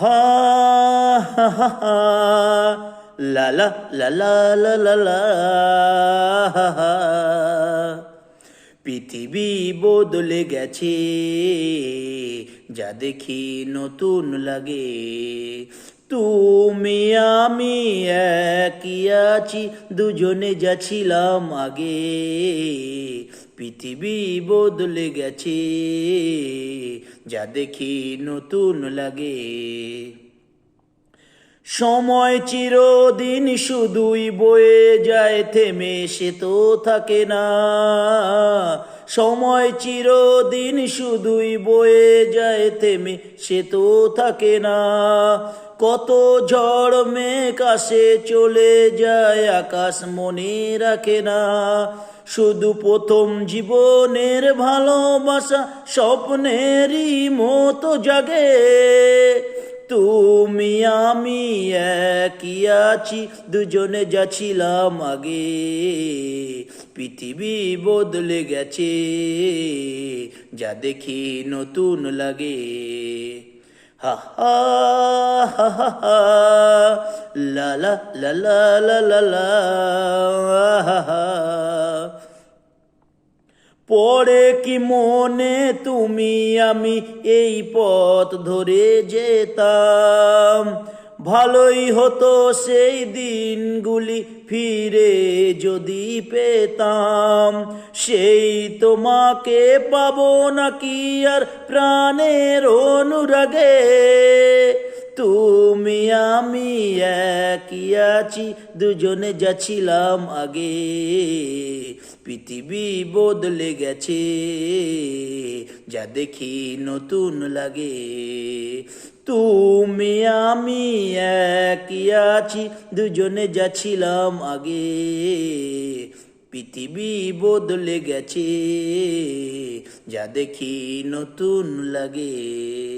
হা হা হা হা, লা লা লা লা লা লা লা, হা হা। পৃথিবী বদলে গেছে, যা দেখি নতুন লাগে। তুমি আমি একই আছি, দুজনে যা ছিলাম আগে। পৃথিবী বদলে গেছে, যা দেখি নতুন লাগে। সময় চিরদিন শুধুই বয়ে যায়, থেমে সে তো থাকে না। সময় চিরদিন শুধুই বয়ে যায়, থেমে সে তো থাকে না। কত ঝড় মেঘ আসে চলে যায়, আকাশ মনে রাখে না। শুধু প্রথম জীবনের ভালোবাসা স্বপ্নেরই মতো জাগে। তুমি আমি একই আছি, দুজনে যা ছিলাম আগে। পৃথিবী বদলে গেছে, যা দেখি নতুন লাগে। হা হা হা হা হা, লা লা লা লা লা লা লা, হা হা। পড়ে কি মনে তুমি আমি এই পথ ধরে যেতাম, ভালোই হতো সেই দিনগুলি ফিরে যদি পেতাম। সেই তোমাকে পাবো নাকি আর প্রাণের অনুরাগে। তুমি আমি একই আছি, দুজনে যা ছিলাম আগে। পৃথিবী বদলে গেছে, যা দেখি নতুন লাগে। তুমি আমি একই আছি, দুজনে যা ছিলাম আগে। পৃথিবী বদলে গেছে, যা দেখি নতুন লাগে।